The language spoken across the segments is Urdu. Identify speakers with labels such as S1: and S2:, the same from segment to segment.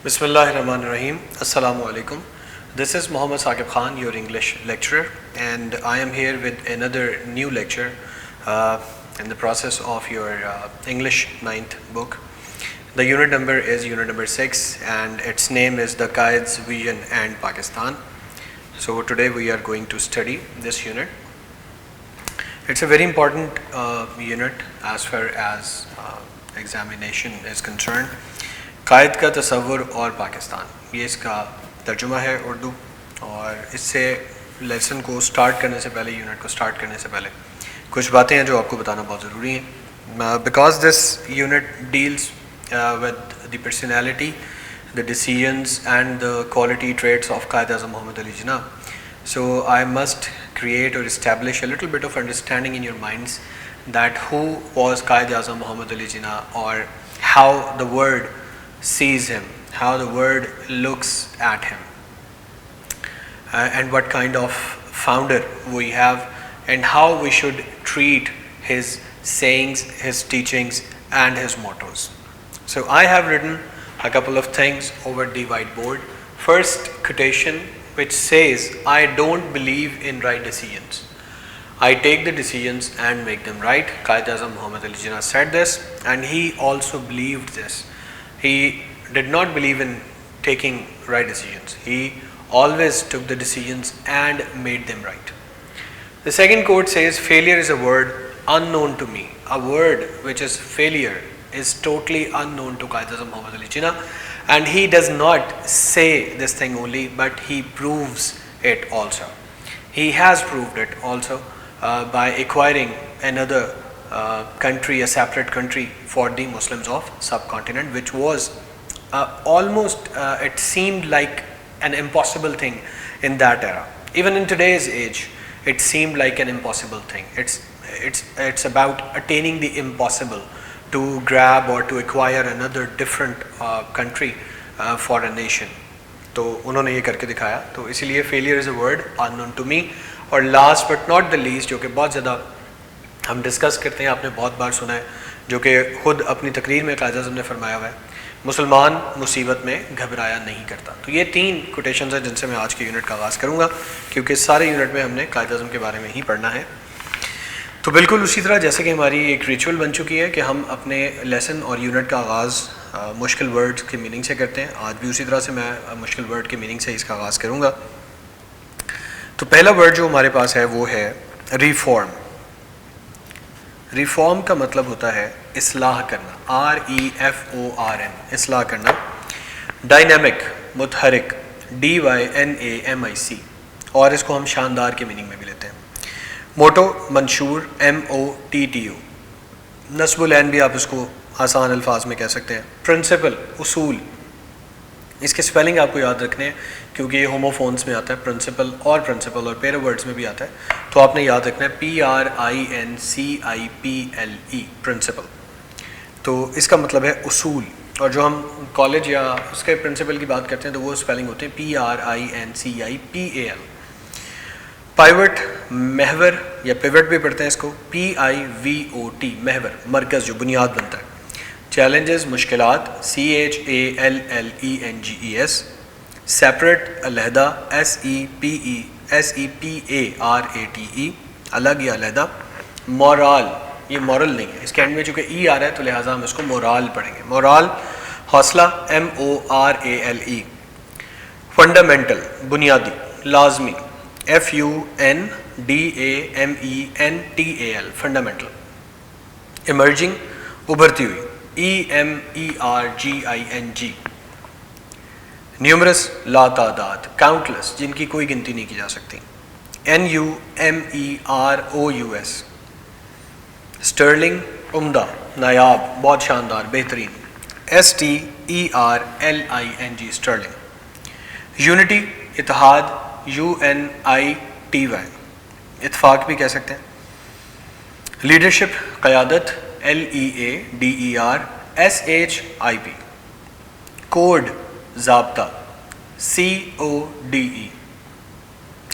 S1: Bismillahirrahmanirrahim. Assalamu alaikum. This is Muhammad Saqib Khan, your English lecturer, and I am here with another new lecture in the process of your English 9th book. The unit number is unit number 6 and its name is The Qaid's Vision and Pakistan. So today we are going to study this unit. It's a very important unit as far as examination is concerned. قائد کا تصور اور پاکستان، یہ اس کا ترجمہ ہے اردو. اور اس سے لیسن کو سٹارٹ کرنے سے پہلے، یونٹ کو سٹارٹ کرنے سے پہلے کچھ باتیں ہیں جو آپ کو بتانا بہت ضروری ہیں. Because this unit deals with the personality, the decisions and the quality traits of Qaid Azam Muhammad Ali Jinnah. So I must create or establish a little bit of understanding in your minds that who was Qaid Azam Muhammad Ali Jinnah, or how the world sees him, how the world looks at him, and what kind of founder we have, and how we should treat his sayings, his teachings and his mottos. So I have written a couple of things over the whiteboard. First quotation, which says, I don't believe in right decisions. I take the decisions and make them right. Qaid Azam Muhammad Ali Jinnah said this, and he also believed this. He did not believe in taking right decisions. He always took the decisions and made them right. The second quote says, failure is a word unknown to me. A word which is failure is totally unknown to Qaid Azam Muhammad Ali Jinnah, and he does not say this thing only, but he proves it also. He has proved it also by acquiring another country, a separate country for the Muslims of subcontinent, which was almost, it seemed like an impossible thing in that era. Even in today's age, it seemed like an impossible thing. It's about attaining the impossible, to grab or to acquire another different country for a nation. تو انہوں نے یہ کر کے دکھایا. تو اسی لیے failure is a word unknown to me. اور last but not the least، جو کہ بہت زیادہ ہم ڈسکس کرتے ہیں، آپ نے بہت بار سنا ہے، جو کہ خود اپنی تقریر میں قائد اعظم نے فرمایا ہوا ہے، مسلمان مصیبت میں گھبرایا نہیں کرتا. تو یہ 3 کوٹیشنز ہیں جن سے میں آج کے یونٹ کا آغاز کروں گا، کیونکہ سارے یونٹ میں ہم نے قائد اعظم کے بارے میں ہی پڑھنا ہے. تو بالکل اسی طرح جیسے کہ ہماری ایک ریچول بن چکی ہے کہ ہم اپنے لیسن اور یونٹ کا آغاز مشکل ورڈ کے میننگ سے کرتے ہیں. آج بھی اسی طرح سے میں مشکل ورڈ کے میننگ سے اس کا آغاز کروں گا. تو پہلا ورڈ جو ہمارے پاس ہے وہ ہے ریفارم. ریفارم کا مطلب ہوتا ہے اصلاح کرنا، REFORM، اصلاح کرنا. ڈائنامک، متحرک، DYNAMIC، اور اس کو ہم شاندار کے میننگ میں بھی لیتے ہیں. موٹو، منشور، MOTTO. نصب العین بھی آپ اس کو آسان الفاظ میں کہہ سکتے ہیں. پرنسپل، اصول. اس کے سپیلنگ آپ کو یاد رکھنے ہیں کیونکہ یہ ہوموفونس میں آتا ہے، پرنسپل اور پیرا ورڈز میں بھی آتا ہے. تو آپ نے یاد رکھنا ہے PRINCIPLE، پرنسپل. تو اس کا مطلب ہے اصول. اور جو ہم کالج یا اس کے پرنسپل کی بات کرتے ہیں تو وہ سپیلنگ ہوتے ہیں PRINCIPAL. پائیوٹ، محور یا پیوٹ بھی پڑھتے ہیں اس کو، PIVOT، محور، مرکز جو بنیاد بنتا ہے. چیلنجز، مشکلات، CHALLENGES. سیپریٹ، علیحدہ، SEPARATE، الگ یا علیحدہ. مورال، یہ مورل نہیں ہے، اس کے اینڈ میں چونکہ ای آ رہا ہے تو لہٰذا ہم اس کو مورال پڑھیں گے. مورال، حوصلہ، MORALE. فنڈامنٹل، بنیادی، لازمی، FUNDAMENTAL، فنڈامنٹل. ایمرجنگ، ابھرتی ہوئی، EMERGING. نیومرس، لا تعداد، کاؤنٹلیس، جن کی کوئی گنتی نہیں کی جا سکتی. NUMEROUS. سٹرلنگ، عمدہ، نایاب، بہت شاندار، بہترین. STERLING، Sterling. یونٹی، اتحاد، UNITY، اتفاق بھی کہہ سکتے ہیں. لیڈرشپ، قیادت، LEADERSHIP. کوڈ، ضابطہ، CODE.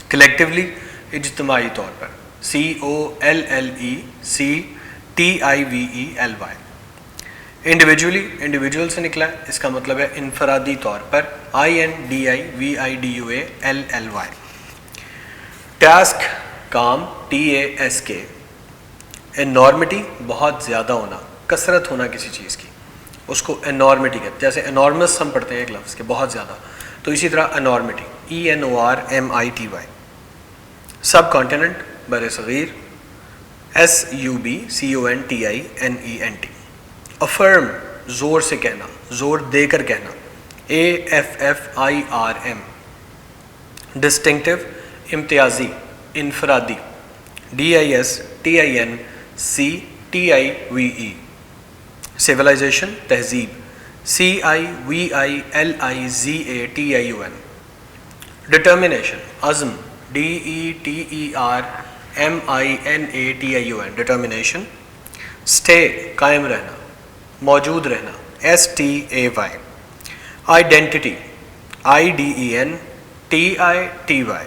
S1: کلیکٹیولی، اجتماعی طور پر، COLLECTIVELY. انڈیویجولی انڈیویجول سے نکلا ہے, اس کا مطلب ہے انفرادی طور پر, INDIVIDUALLY. ٹاسک کام, TASK. انارمٹی بہت زیادہ ہونا, کثرت ہونا کسی چیز کی, اس کو انارمٹی کہتے ہیں. جیسے انارمس ہم پڑھتے ہیں ایک لفظ کے بہت زیادہ, تو اسی طرح انارمٹی, ENORMITY. سب کانٹیننٹ بر صغیر, SUBCONTINENT. افرم زور سے کہنا, زور دے کر کہنا, AFFIRM. ڈسٹنکٹیو امتیازی, انفرادی, DISTINCTIVE. سویلائزیشن تہذیب, CIVILIZATION. ڈٹرمنیشن عزم, DETERMINATION. ڈٹرمنیشن. اسٹے قائم رہنا, موجود رہنا, STAY. Identity, IDENTITY.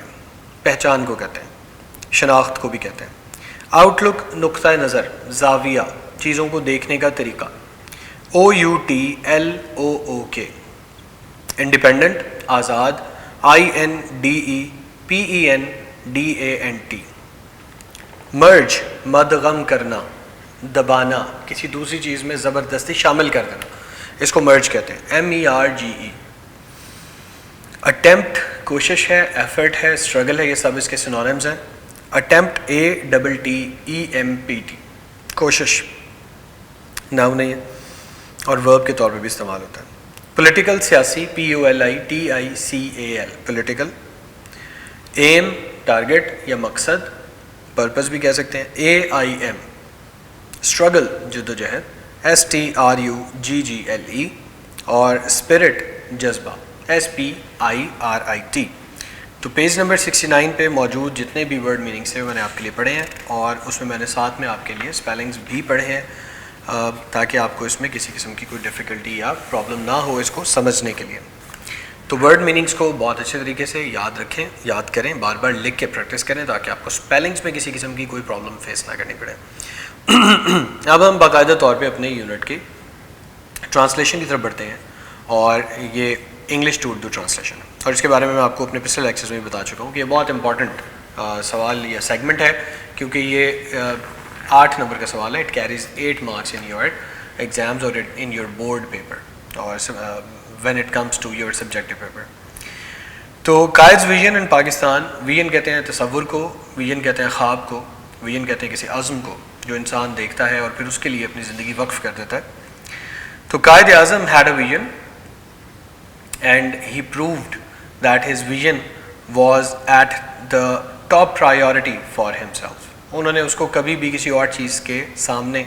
S1: پہچان کو کہتے ہیں, شناخت کو بھی کہتے ہیں. آؤٹ لک نقطۂ نظر, زاویہ, چیزوں کو دیکھنے کا طریقہ, OUTLOOK. انڈیپینڈنٹ آزاد, INDEPENDANT. مرج مدغم کرنا, دبانا, کسی دوسری چیز میں زبردستی شامل کر دینا, اس کو مرج کہتے ہیں, MERGE. اٹیمپٹ کوشش ہے, ایفرٹ ہے, اسٹرگل ہے, یہ سب اس کے سینونیمز ہیں. Attempt ATTEMPT. کوشش ناؤن ہے اور ورب کے طور پہ بھی استعمال ہوتا ہے. پولیٹیکل سیاسی, POLITICAL. پولیٹیکل. ایم ٹارگٹ یا مقصد, پرپز بھی کہہ سکتے ہیں, AIM. اسٹرگل جدوجہد, STRUGGLE. اور اسپرٹ جذبہ, SPIRIT. تو پیج نمبر 69 پہ موجود جتنے بھی ورڈ میننگس ہیں میں نے آپ کے لیے پڑھے ہیں, اور اس میں نے ساتھ میں آپ کے لیے اسپیلنگس بھی پڑھے ہیں تاکہ آپ کو اس میں کسی قسم کی کوئی ڈیفیکلٹی یا پرابلم نہ ہو اس کو سمجھنے کے لیے. تو ورڈ میننگس کو بہت اچھے طریقے سے یاد رکھیں, یاد کریں, بار بار لکھ کے پریکٹس کریں تاکہ آپ کو اسپیلنگس میں کسی قسم کی کوئی پرابلم فیس نہ کرنی پڑے. اب ہم باقاعدہ طور پہ اپنے یونٹ کی ٹرانسلیشن کی طرف بڑھتے ہیں, اور یہ انگلش ٹو اردو ٹرانسلیشن ہے, اور اس کے بارے میں آپ کو اپنے پچھلے لیکچرز میں بتا چکا ہوں کہ یہ بہت امپورٹنٹ سوال یا سیگمنٹ ہے, کیونکہ یہ 8 نمبر کا سوال ہے. It carries 8 marks in your exams اور ان یور بورڈ پیپر, اور when it comes to your subjective paper. تو قائد's ویژن ان پاکستان, ویژن کہتے ہیں تصور کو, ویژن کہتے ہیں خواب کو, ویژن کہتے ہیں کسی عزم کو جو انسان دیکھتا ہے اور پھر اس کے لیے اپنی زندگی وقف کر دیتا ہے. تو Quaid Azam had a vision and he proved that his vision was at the top priority for himself. انہوں نے اس کو کبھی بھی کسی اور چیز کے سامنے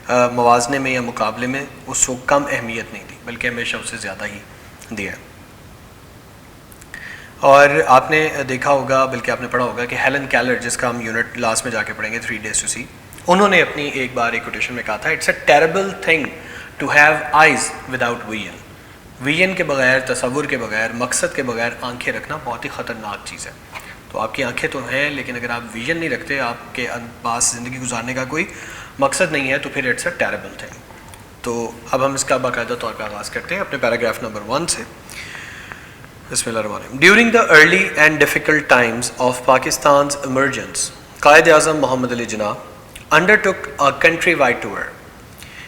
S1: موازنے میں یا مقابلے میں اس کو کم اہمیت نہیں دی, بلکہ ہمیشہ اس سے زیادہ ہی دیا. اور آپ نے دیکھا ہوگا, بلکہ آپ نے پڑھا ہوگا کہ ہیلن کیلر, جس کا ہم یونٹ لاسٹ میں جا کے پڑھیں گے 3 days to see, انہوں نے اپنی ایک بار ایک کوٹیشن میں کہا تھا, it's a terrible thing to have eyes without vision. Vision کے بغیر, تصور کے بغیر, مقصد کے بغیر آنکھیں رکھنا بہت ہی خطرناک چیز ہے. تو آپ کی آنکھیں تو ہیں, لیکن اگر آپ ویژن نہیں رکھتے, آپ کے پاس زندگی گزارنے کا کوئی مقصد نہیں ہے, تو پھر اٹس اے ٹیربل تھنگ. تو اب ہم اس کا باقاعدہ طور پہ آغاز کرتے ہیں اپنے پیراگراف نمبر 1 سے. بسم اللہ الرحمن الرحیم. During the early and difficult times of Pakistan's emergence, Quaid Azam Muhammad Ali Jinnah undertook a countrywide tour.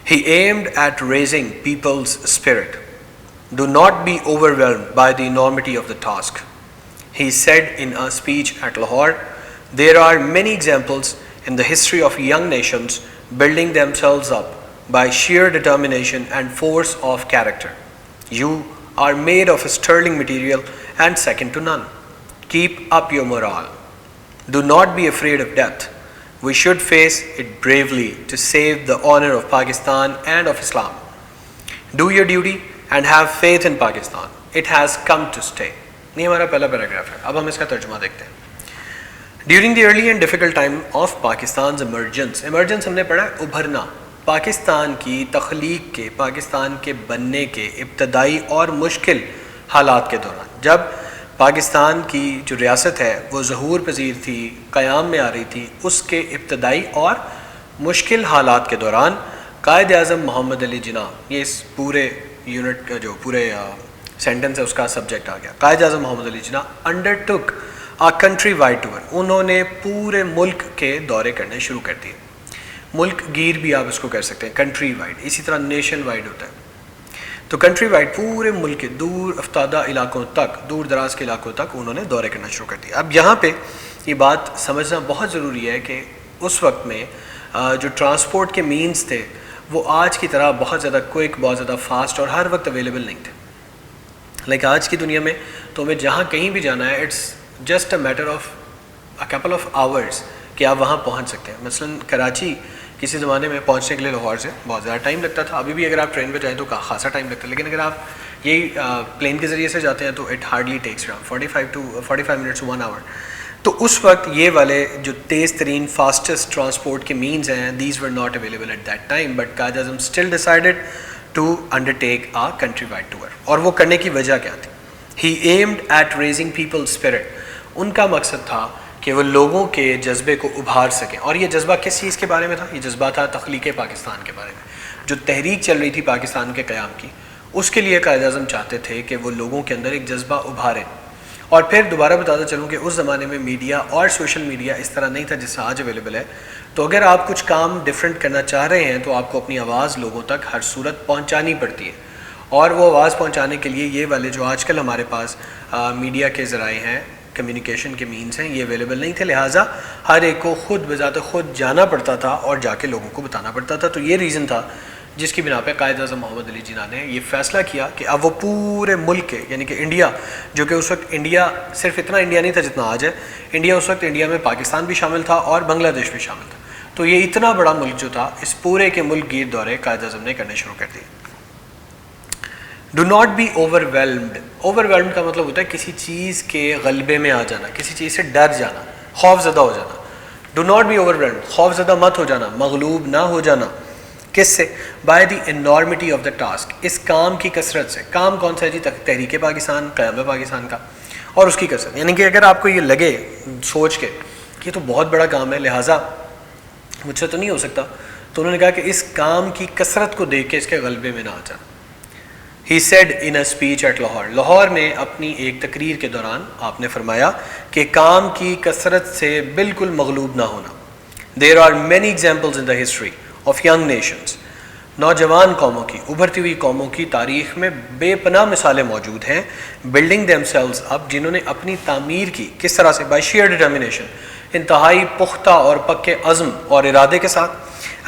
S1: He aimed at raising people's spirit. Do not be overwhelmed by the enormity of the task. He said in a speech at Lahore, there are many examples in the history of young nations building themselves up by sheer determination and force of character. You are made of a sterling material and second to none. Keep up your morale. Do not be afraid of death. We should face it bravely to save the honor of Pakistan and of Islam. Do your duty and have faith in Pakistan. It has come to stay. یہ ہمارا پہلا پیراگراف ہے. اب ہم اس کا ترجمہ دیکھتے ہیں. During the early and difficult time of Pakistan's emergence. Emergence ہم نے پڑھا ابھرنا, پاکستان کی تخلیق کے, پاکستان کے بننے کے ابتدائی اور مشکل حالات کے دوران, جب پاکستان کی جو ریاست ہے وہ ظہور پذیر تھی, قیام میں آ رہی تھی, اس کے ابتدائی اور مشکل حالات کے دوران قائد اعظم محمد علی جناح, یہ اس پورے یونٹ کا جو پورے سینٹنس ہے اس کا سبجیکٹ آ گیا. قائد اعظم محمد علی جناح انڈر ٹک آ کنٹری وائڈ ٹور, انہوں نے پورے ملک کے دورے کرنے شروع کر دیے. ملک گیر بھی آپ اس کو کر سکتے ہیں, کنٹری وائڈ, اسی طرح نیشن وائڈ ہوتا ہے. تو کنٹری وائڈ پورے ملک کے دور افتادہ علاقوں تک, دور دراز کے علاقوں تک انہوں نے دورے کرنا شروع کر دیا. اب یہاں پہ یہ بات سمجھنا بہت ضروری ہے کہ اس وقت میں جو ٹرانسپورٹ کے مینز تھے وہ آج کی طرح بہت زیادہ کوئک, بہت زیادہ فاسٹ اور ہر وقت اویلیبل نہیں تھے. لائک آج کی دنیا میں تو ہمیں جہاں کہیں بھی جانا ہے, it's just a matter of a couple of hours کہ آپ وہاں پہنچ سکتے ہیں. مثلاً کراچی کسی زمانے میں پہنچنے کے لیے لاہور سے بہت زیادہ ٹائم لگتا تھا. ابھی بھی اگر آپ ٹرین پہ جائیں تو خاصا ٹائم لگتا ہے, لیکن اگر آپ یہی پلین کے ذریعے سے جاتے ہیں تو it hardly takes around 45 minutes to 1 hour. تو اس وقت یہ والے جو تیز ترین فاسٹسٹ ٹرانسپورٹ کے مینز ہیں, these were not available at that time, but Quaid Azam still decided to undertake a country wide tour. اور وہ کرنے کی وجہ کیا تھی؟ He aimed at raising people spirit. ان کا مقصد تھا کہ وہ لوگوں کے جذبے کو ابھار سکیں. اور یہ جذبہ کس چیز کے بارے میں تھا؟ یہ جذبہ تھا تخلیق پاکستان کے بارے میں. جو تحریک چل رہی تھی پاکستان کے قیام کی, اس کے لیے قائد اعظم چاہتے تھے کہ وہ لوگوں کے اندر ایک جذبہ ابھاریں. اور پھر دوبارہ بتاتا چلوں کہ اس زمانے میں میڈیا اور سوشل میڈیا اس طرح نہیں تھا جس سے آج اویلیبل ہے. تو اگر آپ کچھ کام ڈفرینٹ کرنا چاہ رہے ہیں تو آپ کو اپنی آواز لوگوں تک ہر صورت پہنچانی پڑتی ہے. اور وہ آواز پہنچانے کے لیے یہ والے جو آج کل ہمارے پاس میڈیا کے ذرائع ہیں, کمیونیکیشن کے مینز ہیں, یہ اویلیبل نہیں تھے. لہٰذا ہر ایک کو خود بذات خود جانا پڑتا تھا اور جا کے لوگوں کو بتانا پڑتا تھا. تو یہ ریزن تھا جس کی بنا پہ قائد اعظم محمد علی جناح نے یہ فیصلہ کیا کہ اب وہ پورے ملک کے, یعنی کہ انڈیا, جو کہ اس وقت انڈیا صرف اتنا انڈیا نہیں تھا جتنا آج ہے, انڈیا اس وقت انڈیا میں پاکستان بھی شامل تھا اور بنگلہ دیش بھی شامل تھا. تو یہ اتنا بڑا ملک جو تھا, اس پورے کے ملک گیر دورے قائد اعظم نے کرنے شروع کر دیے. Do not be overwhelmed. Overwhelmed کا مطلب ہوتا ہے کسی چیز کے غلبے میں آ جانا, کسی چیز سے ڈر جانا, خوف زدہ ہو جانا. Do not be overwhelmed, خوف زدہ مت ہو جانا, مغلوب نہ ہو جانا. کس سے؟ By the enormity of the task, اس کام کی کثرت سے. کام کون سا ہے جی؟ تحریک پاکستان, قیام پاکستان کا, اور اس کی کثرت. یعنی کہ اگر آپ کو یہ لگے سوچ کے کہ یہ تو بہت بڑا کام ہے لہٰذا مجھ سے تو نہیں ہو سکتا, تو انہوں نے کہا کہ اس کام کی کثرت کو دیکھ کے اس کے غلبے میں نہ آ جانا. He said in a speech at Lahore, Lahore میں اپنی ایک تقریر کے دوران آپ نے فرمایا کہ کام کی کثرت سے بالکل مغلوب نہ ہونا. There are many examples in the history of young nations. نوجوان قوموں کی, ابھرتی ہوئی قوموں کی تاریخ میں بے پناہ مثالیں موجود ہیں. building themselves up, جنہوں نے اپنی تعمیر کی. کس طرح سے؟ by sheer determination, انتہائی پختہ اور پکے عزم اور ارادے کے ساتھ.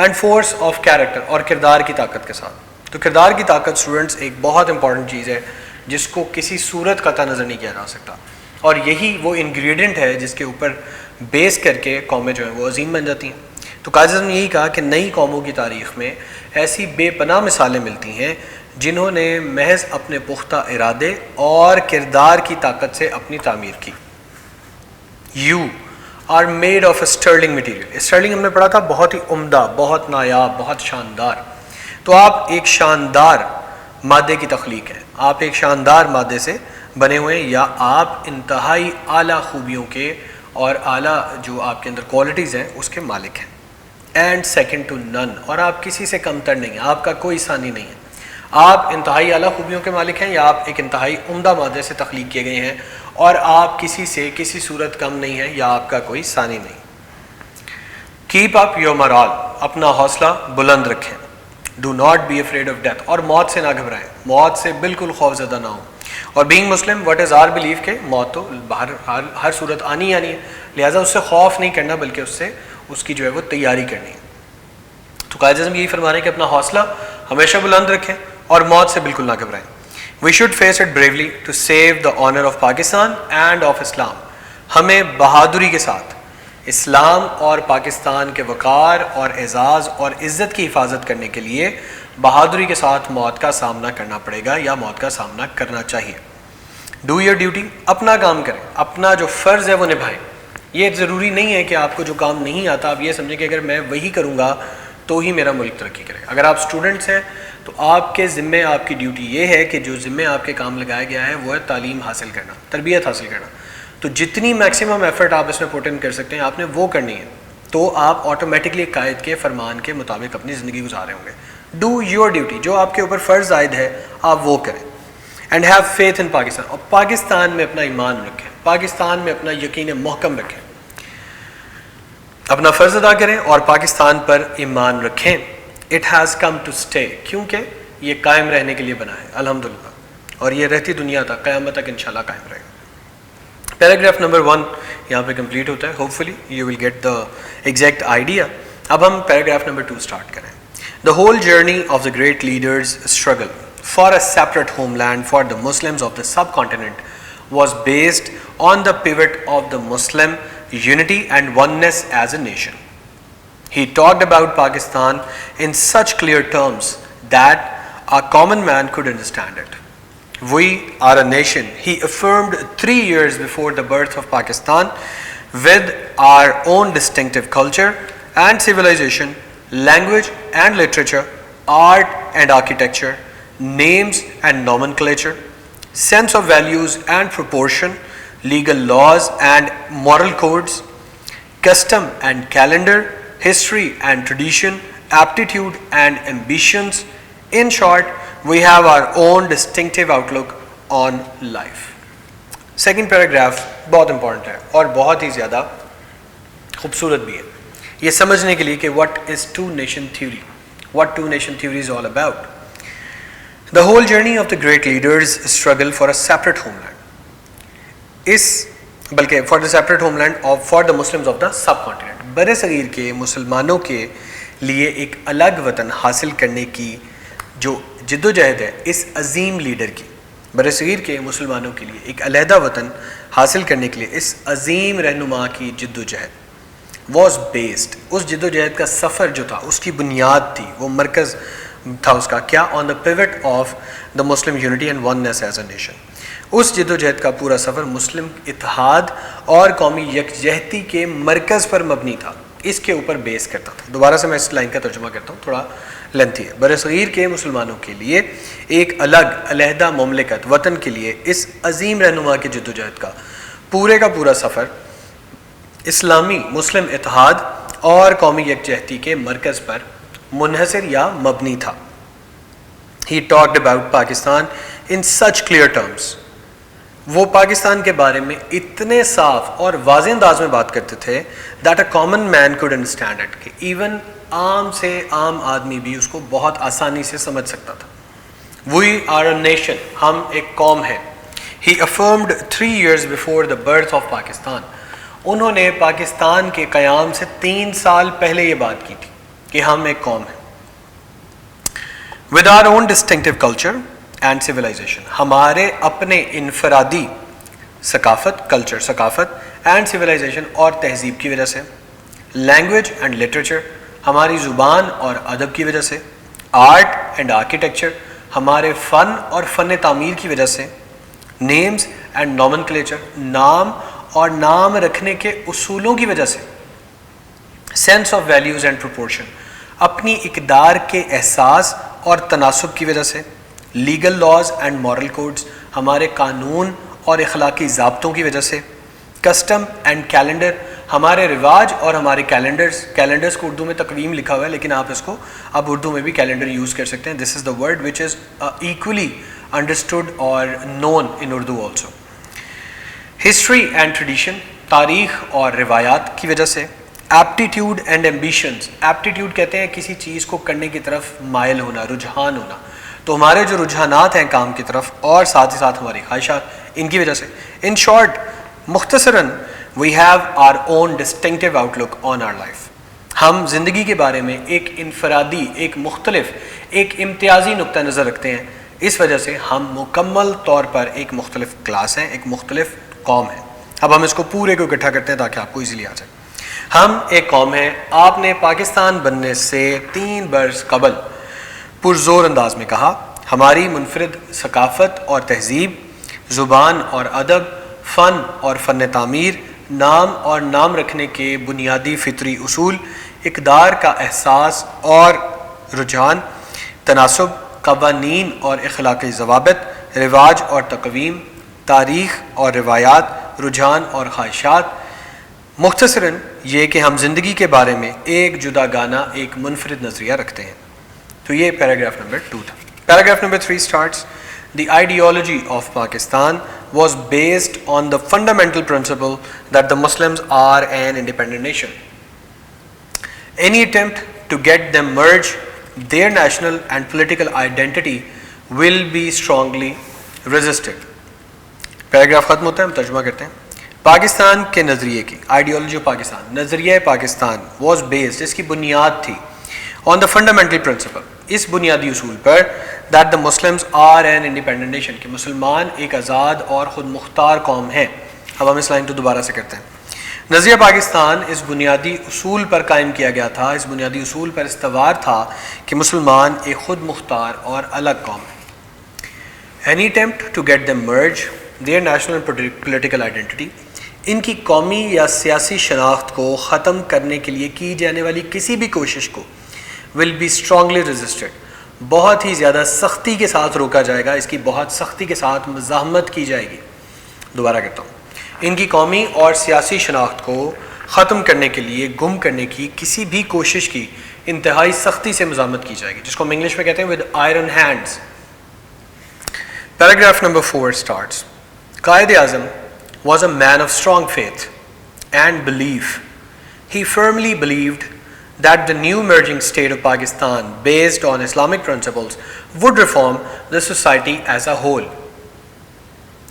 S1: and force of character, اور کردار کی طاقت کے ساتھ. تو کردار کی طاقت اسٹوڈنٹس ایک بہت امپورٹنٹ چیز ہے جس کو کسی صورت قطع نظر نہیں کیا جا سکتا, اور یہی وہ انگریڈینٹ ہے جس کے اوپر بیس کر کے قومیں جو ہیں وہ عظیم بن جاتی ہیں. تو قائد اعظم نے یہی کہا کہ نئی قوموں کی تاریخ میں ایسی بے پناہ مثالیں ملتی ہیں جنہوں نے محض اپنے پختہ ارادے اور کردار کی طاقت سے اپنی تعمیر کی. You are made of a sterling material. Sterling ہم نے پڑھا تھا بہت ہی عمدہ, بہت نایاب, بہت شاندار. تو آپ ایک شاندار مادے کی تخلیق ہیں, آپ ایک شاندار مادے سے بنے ہوئے ہیں, یا آپ انتہائی اعلیٰ خوبیوں کے اور اعلیٰ جو آپ کے اندر کوالٹیز ہیں اس کے مالک ہیں. اینڈ سیکنڈ ٹو نن, اور آپ کسی سے کم تر نہیں ہیں, آپ کا کوئی ثانی نہیں ہے. آپ انتہائی اعلیٰ خوبیوں کے مالک ہیں, یا آپ ایک انتہائی عمدہ مادے سے تخلیق کیے گئے ہیں, اور آپ کسی سے کسی صورت کم نہیں ہیں, یا آپ کا کوئی ثانی نہیں. کیپ اپ یور مورال, اپنا حوصلہ بلند رکھیں. Do not be afraid of death, اور موت سے نہ گھبرائیں, موت سے بالکل خوف زدہ نہ ہوں. اور being Muslim what is our belief کہ موت تو ہر صورت آنی ہے, لہٰذا اس سے خوف نہیں کرنا بلکہ اس کی جو ہے وہ تیاری کرنی ہے. تو قائد اعظم یہی فرما رہے ہیں کہ اپنا حوصلہ ہمیشہ بلند رکھیں اور موت سے بالکل نہ گھبرائیں. We should face it bravely to save the honour of Pakistan and of Islam. ہمیں بہادری کے ساتھ اسلام اور پاکستان کے وقار اور اعزاز اور عزت کی حفاظت کرنے کے لیے بہادری کے ساتھ موت کا سامنا کرنا پڑے گا, یا موت کا سامنا کرنا چاہیے. ڈو یور ڈیوٹی, اپنا کام کریں, اپنا جو فرض ہے وہ نبھائیں. یہ ضروری نہیں ہے کہ آپ کو جو کام نہیں آتا آپ یہ سمجھیں کہ اگر میں وہی کروں گا تو ہی میرا ملک ترقی کرے گا. اگر آپ اسٹوڈنٹس ہیں تو آپ کے ذمے, آپ کی ڈیوٹی یہ ہے کہ جو ذمے آپ کے کام لگایا گیا ہے وہ ہے تعلیم حاصل کرنا, تربیت حاصل کرنا. تو جتنی میکسیمم ایفرٹ آپ اس میں پوٹ ان کر سکتے ہیں آپ نے وہ کرنی ہے. تو آپ آٹومیٹکلی قائد کے فرمان کے مطابق اپنی زندگی گزار رہے ہوں گے. ڈو یور ڈیوٹی, جو آپ کے اوپر فرض عائد ہے آپ وہ کریں. And have faith in Pakistan, اور پاکستان میں اپنا ایمان رکھیں, پاکستان میں اپنا یقین محکم رکھیں, اپنا فرض ادا کریں اور پاکستان پر ایمان رکھیں. It has come to stay, کیونکہ یہ قائم رہنے کے لیے بنا ہے الحمدللہ, اور یہ رہتی دنیا تک قیامت تک انشاءاللہ قائم رہے گا. پیراگراف نمبر 1 یہاں پہ کمپلیٹ ہوتا ہے. Hopefully you will get the exact idea. اب ہم پیراگراف نمبر 2 اسٹارٹ کریں. The whole journey of the great leaders' struggle for a separate homeland for the Muslims of the subcontinent was based on the pivot of the Muslim unity and oneness as a nation. He talked about Pakistan in such clear terms that a common man could understand it. We are a nation, he affirmed 3 years before the birth of Pakistan, with our own distinctive culture and civilization, language and literature, art and architecture, names and nomenclature, sense of values and proportion, legal laws and moral codes, custom and calendar, history and tradition, aptitude and ambitions. In short, we have our own distinctive outlook on life. Second paragraph بہت امپورٹنٹ ہے اور بہت ہی زیادہ خوبصورت بھی ہے یہ سمجھنے کے لیے کہ what is two nation theory, what two nation theory is all about. The whole journey of the great leaders struggle for a separate homeland, بلکہ for the separate homeland of for the Muslims of the subcontinent, بر صغیر کے مسلمانوں کے لیے ایک الگ وطن حاصل کرنے کی جو جد و جہد ہے اس عظیم لیڈر کی, بر صغیر کے مسلمانوں کے لیے ایک علیحدہ وطن حاصل کرنے کے لیے اس عظیم رہنما کی جد و جہد واز بیسڈ, اس جد و جہد کا سفر جو تھا اس کی بنیاد تھی, وہ مرکز تھا اس کا کیا, on the pivot of the Muslim unity and oneness as a nation. اس جد و جہد کا پورا سفر مسلم اتحاد اور قومی یکجہتی کے مرکز پر مبنی تھا, اس کے اوپر بیس کرتا تھا. دوبارہ سے میں اس لائن کا ترجمہ کرتا ہوں, تھوڑا لینتھی ہے. برصغیر کے مسلمانوں کے لیے ایک الگ علیحدہ مملکت وطن کے لیے اس عظیم رہنما کی جد و جہد کا پورا سفر اسلامی مسلم اتحاد اور قومی یکجہتی کے مرکز پر منحصر یا مبنی تھا. He talked about Pakistan in such clear terms. وہ پاکستان کے بارے میں اتنے صاف اور واضح انداز میں بات کرتے تھے that a common man could understand it, کہ ایون عام سے عام آدمی بھی اس کو بہت آسانی سے سمجھ سکتا تھا. We are a nation, ہم ایک قوم ہیں. He affirmed 3 years before the birth of Pakistan. انہوں نے پاکستان کے قیام سے 3 سال پہلے یہ بات کی تھی کہ ہم ایک قوم ہیں. With our own distinctive culture and civilization, ہمارے اپنے انفرادی ثقافت, کلچر ثقافت اینڈ civilization اور تہذیب کی وجہ سے, language and literature ہماری زبان اور ادب کی وجہ سے, art and architecture ہمارے فن اور فن تعمیر کی وجہ سے, names and nomenclature نام اور نام رکھنے کے اصولوں کی وجہ سے, sense of values and proportion اپنی اقدار کے احساس اور تناسب کی وجہ سے, legal laws and moral codes ہمارے قانون اور اخلاقی ضابطوں کی وجہ سے, custom and calendar ہمارے رواج اور ہمارے کیلنڈرز کو اردو میں تقویم لکھا ہوا ہے لیکن آپ اس کو اب اردو میں بھی کیلنڈر یوز کر سکتے ہیں. This is the word which is equally understood اور known in Urdu also. History and tradition تاریخ اور روایات کی وجہ سے, ایپٹیٹیوڈ اینڈ ایمبیشنز ایپٹیٹیوڈ کہتے ہیں کسی چیز کو کرنے کی طرف مائل ہونا, رجحان ہونا, تو ہمارے جو رجحانات ہیں کام کی طرف اور ساتھ ہی ساتھ ہماری خواہشات ان کی وجہ سے. ان شارٹ مختصراً we have our own distinctive outlook on our life. ہم زندگی کے بارے میں ایک انفرادی, ایک مختلف, ایک امتیازی نقطہ نظر رکھتے ہیں. اس وجہ سے ہم مکمل طور پر ایک مختلف کلاس ہیں, ایک مختلف قوم ہے. اب ہم اس کو پورے کو اکٹھا کرتے ہیں تاکہ آپ کو ایزیلی آ جائے. ہم ایک قوم ہیں. آپ نے پاکستان بننے سے 3 برس قبل پرزور انداز میں کہا ہماری منفرد ثقافت اور تہذیب, زبان اور ادب, فن اور فن تعمیر, نام اور نام رکھنے کے بنیادی فطری اصول, اقدار کا احساس اور رجحان, تناسب, قوانین اور اخلاقی ضوابط, رواج اور تقویم, تاریخ اور روایات, رجحان اور خواہشات, مختصراً یہ کہ ہم زندگی کے بارے میں ایک جدا گانا ایک منفرد نظریہ رکھتے ہیں. تو یہ پیراگراف نمبر 2 تھا. Paragraph number 3 starts, the ideology of Pakistan was based on the fundamental principle that the Muslims are an independent nation. Any attempt to get them merge their national and political identity will be strongly resisted. Paragraph ختم ہوتا ہے, ہم ترجمہ کرتے ہیں. پاکستان کے نظریے کی آئیڈیالوجی پاکستان, نظریہ پاکستان واز بیسڈ, اس کی بنیاد تھی, آن دا فنڈامنٹل پرنسپل, اس بنیادی اصول پر, that the Muslims are an independent nation, کہ مسلمان ایک آزاد اور خود مختار قوم ہیں. اب ہم اس لائن کو دوبارہ سے کرتے ہیں. نظریہ پاکستان اس بنیادی اصول پر قائم کیا گیا تھا, اس بنیادی اصول پر استوار تھا کہ مسلمان ایک خود مختار اور الگ قوم ہے. Any attempt to get them merge their national and political identity, ان کی قومی یا سیاسی شناخت کو ختم کرنے کے لیے کی جانے والی کسی بھی کوشش کو will be strongly resisted, بہت ہی زیادہ سختی کے ساتھ روکا جائے گا, اس کی بہت سختی کے ساتھ مزاحمت کی جائے گی. دوبارہ کرتا ہوں, ان کی قومی اور سیاسی شناخت کو ختم کرنے کے لیے, گم کرنے کی کسی بھی کوشش کی انتہائی سختی سے مزاحمت کی جائے گی, جس کو ہم انگلش میں کہتے ہیں with iron hands. Paragraph number 4 starts, Quaid Azam was a man of strong faith and belief. He firmly believed that the new emerging state of Pakistan, based on Islamic principles, would reform the society as a whole.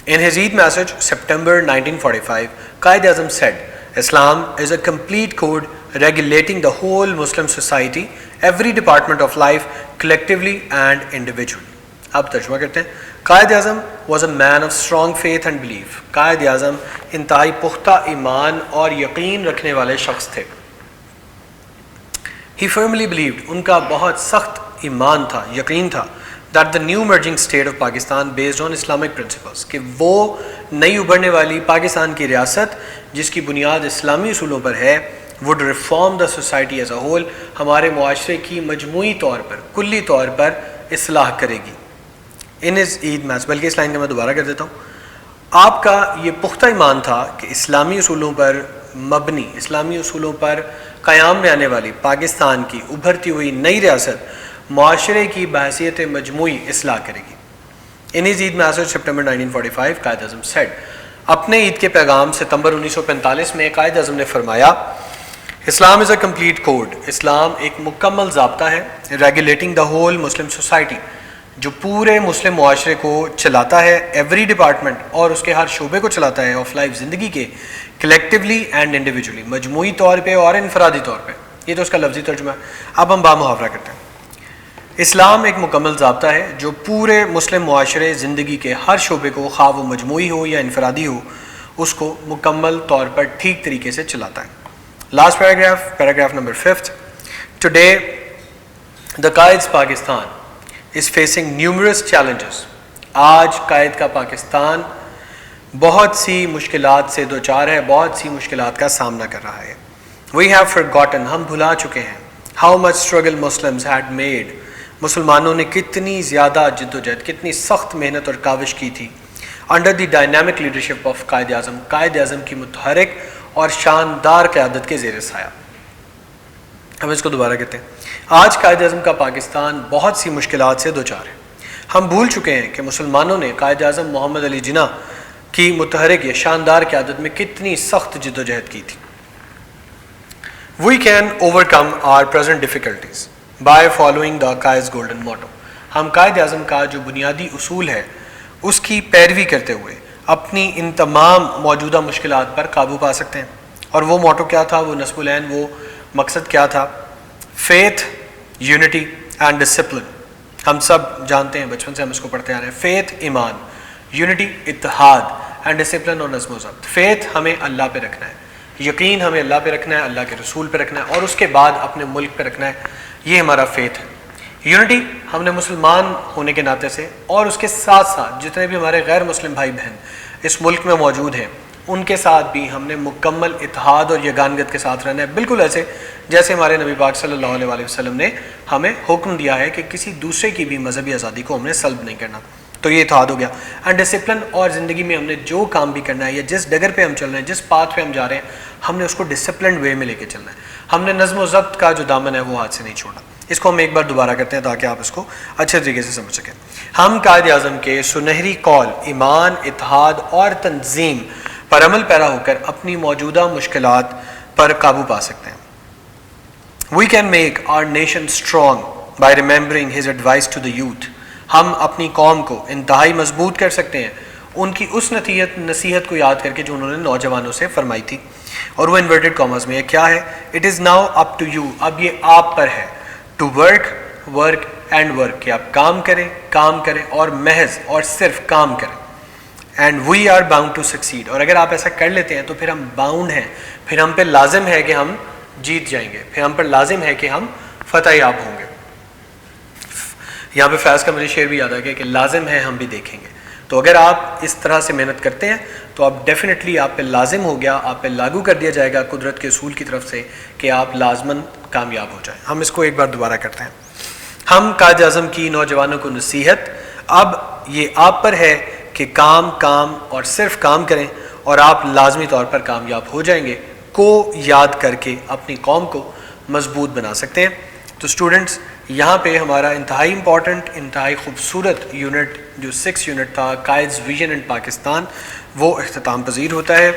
S1: In his Eid message, September 1945, Qaid Azam said, Islam is a complete code regulating the whole Muslim society, every department of life, collectively and individually. اب ترجمہ کرتے ہیں. Quaid Azam was a man of strong faith and belief. Quaid Azam انتہائی پختہ ایمان اور یقین رکھنے والے شخص تھے. He firmly believed, ان کا بہت سخت ایمان تھا, یقین تھا, that the new emerging state of Pakistan based on Islamic principles, کہ وہ نئی ابھرنے والی پاکستان کی ریاست جس کی بنیاد اسلامی اصولوں پر ہے, would reform the society as a whole, ہمارے معاشرے کی مجموعی طور پر, کلی طور پر اصلاح کرے گی. ان his Eid message, بلکہ اس لائن کا میں دوبارہ کر دیتا ہوں. آپ کا یہ پختہ ایمان تھا کہ اسلامی اصولوں پر مبنی, اسلامی اصولوں پر قیام میں آنے والی پاکستان کی ابھرتی ہوئی نئی ریاست معاشرے کی بحیثیت مجموعی اصلاح کرے گی. ان his Eid message September 1945, Quaid Azam said, اپنے عید کے پیغام ستمبر 1945 میں قائد اعظم نے فرمایا, اسلام از اے کمپلیٹ کوڈ, اسلام ایک مکمل ضابطہ ہے, regulating the whole Muslim society, جو پورے مسلم معاشرے کو چلاتا ہے, ایوری ڈپارٹمنٹ, اور اس کے ہر شعبے کو چلاتا ہے, آف لائف, زندگی کے, کلیکٹیولی اینڈ انڈیویجولی, مجموعی طور پہ اور انفرادی طور پہ. یہ تو اس کا لفظی ترجمہ ہے. اب ہم بامحاورہ کرتے ہیں. اسلام ایک مکمل ضابطہ ہے جو پورے مسلم معاشرے, زندگی کے ہر شعبے کو, خواہ وہ مجموعی ہو یا انفرادی ہو, اس کو مکمل طور پر ٹھیک طریقے سے چلاتا ہے. Last paragraph, paragraph number 5. Today the Quaid's Pakistan is facing numerous challenges. آج قائد کا پاکستان بہت سی مشکلات سے دوچار ہے, بہت سی مشکلات کا سامنا کر رہا ہے. We have forgotten, ہم بھلا چکے ہیں, how much struggle Muslims had made, مسلمانوں نے کتنی زیادہ جد و جہد, کتنی سخت محنت اور کاوش کی تھی, under the dynamic leadership of Quaid Azam, Quaid Azam کی متحرک اور شاندار قیادت کے زیر سایہ. ہم اس کو دوبارہ کہتے ہیں. آج قائد اعظم کا پاکستان بہت سی مشکلات سے دوچار ہے. ہم بھول چکے ہیں کہ مسلمانوں نے قائد اعظم محمد علی جناح کی متحرک یا شاندار قیادت میں کتنی سخت جد و جہد کی تھی. We can overcome our present difficulties by following the قائد's golden motto. ہم قائد اعظم کا جو بنیادی اصول ہے اس کی پیروی کرتے ہوئے اپنی ان تمام موجودہ مشکلات پر قابو پا سکتے ہیں. اور وہ موٹو کیا تھا, وہ نصب العین, وہ مقصد کیا تھا؟ Faith, unity and discipline. ہم سب جانتے ہیں, بچپن سے ہم اس کو پڑھتے آ رہے ہیں. فیتھ ایمان, یونٹی اتحاد, اینڈ ڈسپلن اور نظم و ضبط. فیتھ ہمیں اللہ پہ رکھنا ہے, یقین ہمیں اللہ پہ رکھنا ہے, اللہ کے رسول پہ رکھنا ہے, اور اس کے بعد اپنے ملک پہ رکھنا ہے. یہ ہمارا فیتھ ہے. یونٹی ہم نے مسلمان ہونے کے ناطے سے, اور اس کے ساتھ ساتھ جتنے بھی ہمارے غیر مسلم بھائی بہن اس ملک میں موجود ہیں ان کے ساتھ بھی ہم نے مکمل اتحاد اور یگانگت کے ساتھ رہنا ہے, بالکل ایسے جیسے ہمارے نبی پاک صلی اللہ علیہ وسلم نے ہمیں حکم دیا ہے کہ کسی دوسرے کی بھی مذہبی آزادی کو ہم نے سلب نہیں کرنا. تو یہ اتحاد ہو گیا. اینڈ ڈسپلن, اور زندگی میں ہم نے جو کام بھی کرنا ہے یا جس ڈگر پہ ہم چل رہے ہیں, جس پاتھ پہ ہم جا رہے ہیں, ہم نے اس کو ڈسپلنڈ وے میں لے کے چلنا ہے. ہم نے نظم و ضبط کا جو دامن ہے وہ ہاتھ سے نہیں چھوڑنا. اس کو ہم ایک بار دوبارہ کرتے ہیں تاکہ آپ اس کو اچھے طریقے سے سمجھ سکیں. ہم قائد اعظم کے سنہری قول ایمان, اتحاد اور تنظیم پر عمل پیرا ہو کر اپنی موجودہ مشکلات پر قابو پا سکتے ہیں. We can make our nation strong by remembering his advice to the youth. ہم اپنی قوم کو انتہائی مضبوط کر سکتے ہیں ان کی اس نصیحت کو یاد کر کے جو انہوں نے نوجوانوں سے فرمائی تھی. اور وہ انورٹڈ کامرز میں یہ کیا ہے؟ It is now up to you. اب یہ آپ پر ہے. To work, work and work. کہ آپ کام کریں اور محض اور صرف کام کریں. And we are bound to succeed. اور اگر آپ ایسا کر لیتے ہیں تو پھر ہم باؤنڈ ہیں, پھر ہم پہ لازم ہے کہ ہم جیت جائیں گے, پھر ہم پر لازم ہے کہ ہم فتح یاب ہوں گے. یہاں پہ فیض کا مجھے شعر بھی یاد آ گیا کہ لازم ہے ہم بھی دیکھیں گے. تو اگر آپ اس طرح سے محنت کرتے ہیں تو آپ ڈیفینیٹلی آپ پہ لازم ہو گیا, آپ پہ لاگو کر دیا جائے گا قدرت کے اصول کی طرف سے کہ آپ لازماً کامیاب ہو جائیں. ہم اس کو ایک بار دوبارہ کرتے ہیں. ہم قائد اعظم کی نوجوانوں کو نصیحت, اب یہ آپ پر ہے کہ کام اور صرف کام کریں اور آپ لازمی طور پر کامیاب ہو جائیں گے, کو یاد کر کے اپنی قوم کو مضبوط بنا سکتے ہیں. تو اسٹوڈنٹس, یہاں پہ ہمارا انتہائی امپورٹنٹ, انتہائی خوبصورت یونٹ جو 6 یونٹ تھا قائد's ویژن ان پاکستان, وہ اختتام پذیر ہوتا ہے.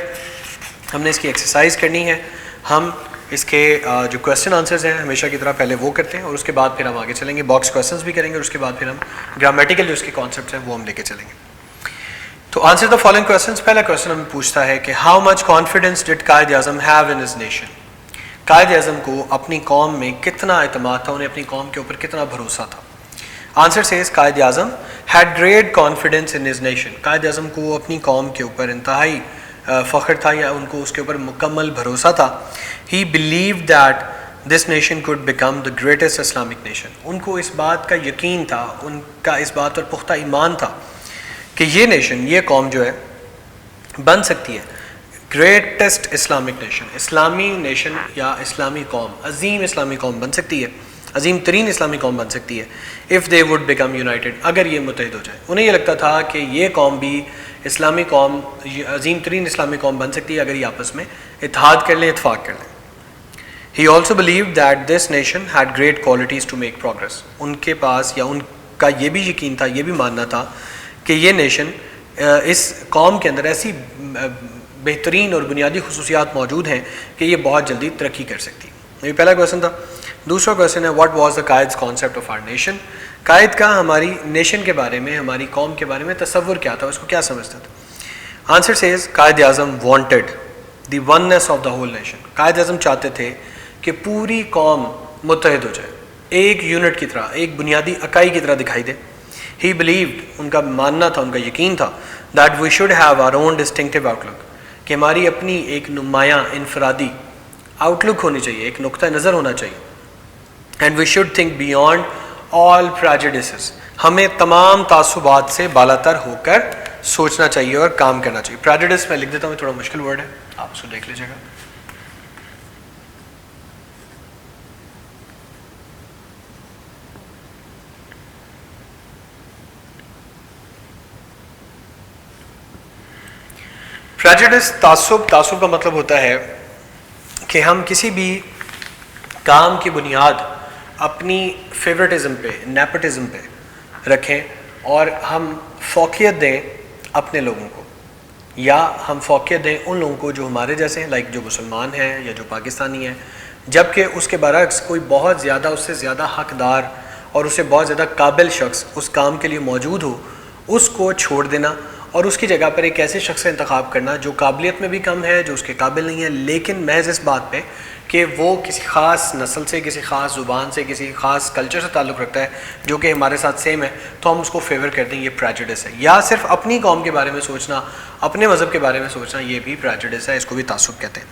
S1: ہم نے اس کی ایکسرسائز کرنی ہے. ہم اس کے جو کویسچن آنسرز ہیں ہمیشہ کی طرح پہلے وہ کرتے ہیں اور اس کے بعد پھر ہم آگے چلیں گے, باکس کویسچنز بھی کریں گے اور اس کے بعد پھر ہم گرامیٹیکل جو اس کے کانسیپٹس ہیں وہ ہم لے کے چلیں گے. تو آنسر دا فالوئنگ کویسچنز. پہلا کویسچن ہمیں پوچھتا ہے کہ how much confidence ڈڈ Quaid Azam have in his nation. Quaid Azam کو اپنی قوم میں کتنا اعتماد تھا, انہیں اپنی قوم کے اوپر کتنا بھروسہ تھا. Answer says Quaid Azam had great confidence in his nation. Quaid Azam کو اپنی قوم کے اوپر انتہائی فخر تھا یا ان کو اس کے اوپر مکمل بھروسہ تھا. He believed that this nation could become the greatest Islamic nation. ان کو اس بات کا یقین تھا, ان کا اس بات پر پختہ ایمان تھا کہ یہ نیشن, یہ قوم جو ہے بن سکتی ہے گریٹسٹ اسلامک نیشن, اسلامی نیشن یا اسلامی قوم, عظیم اسلامی قوم بن سکتی ہے, عظیم ترین اسلامی قوم بن سکتی ہے. If they would become United, اگر یہ متحد ہو جائے. انہیں یہ لگتا تھا کہ یہ قوم بھی اسلامی قوم, عظیم ترین اسلامی قوم بن سکتی ہے اگر یہ آپس میں اتحاد کر لیں, اتفاق کر لیں. He also believed that this nation had great qualities to make progress. ان کے پاس یا ان کا یہ بھی یقین تھا, یہ بھی ماننا تھا کہ یہ نیشن, اس قوم کے اندر ایسی بہترین اور بنیادی خصوصیات موجود ہیں کہ یہ بہت جلدی ترقی کر سکتی. یہ پہلا کویشچن تھا. دوسرا کویشچن ہے what was the Quaid's concept of our nation. Quaid کا ہماری نیشن کے بارے میں, ہماری قوم کے بارے میں تصور کیا تھا, اس کو کیا سمجھتا تھا. Answer says Quaid Azam wanted the oneness of the whole nation. Quaid Azam چاہتے تھے کہ پوری قوم متحد ہو جائے, ایک یونٹ کی طرح, ایک بنیادی اکائی کی طرح دکھائی دے. ہی بلیوڈ, ان کا ماننا تھا, ان کا یقین تھا that we should have our own distinctive outlook, کہ ہماری اپنی ایک نمایاں انفرادی آؤٹ لک ہونی چاہیے, ایک نقطہ نظر ہونا چاہیے. And we should think beyond all prejudices, ہمیں تمام تعصبات سے بالا تر ہو کر سوچنا چاہیے اور کام کرنا چاہیے. پریجوڈس میں لکھ دیتا ہوں, تھوڑا مشکل ورڈ ہے, آپ اس کو دیکھ لیجیے گا. پریجوڈس, تعصب کا مطلب ہوتا ہے کہ ہم کسی بھی کام کی بنیاد اپنی فیورٹزم پہ, نیپوٹزم پہ رکھیں اور ہم فوقیت دیں اپنے لوگوں کو, یا ہم فوقیت دیں ان لوگوں کو جو ہمارے جیسے ہیں, لائک جو مسلمان ہیں یا جو پاکستانی ہیں, جبکہ اس کے برعکس کوئی بہت زیادہ, اس سے زیادہ حقدار اور اس سے بہت زیادہ قابل شخص اس کام کے لیے موجود ہو, اس کو چھوڑ دینا اور اس کی جگہ پر ایک ایسے شخص کا انتخاب کرنا جو قابلیت میں بھی کم ہے, جو اس کے قابل نہیں ہے, لیکن محض اس بات پہ کہ وہ کسی خاص نسل سے, کسی خاص زبان سے, کسی خاص کلچر سے تعلق رکھتا ہے جو کہ ہمارے ساتھ سیم ہے, تو ہم اس کو فیور کر دیں. یہ پریجوڈس ہے. یا صرف اپنی قوم کے بارے میں سوچنا, اپنے مذہب کے بارے میں سوچنا, یہ بھی پریجوڈس ہے, اس کو بھی تعصب کہتے ہیں.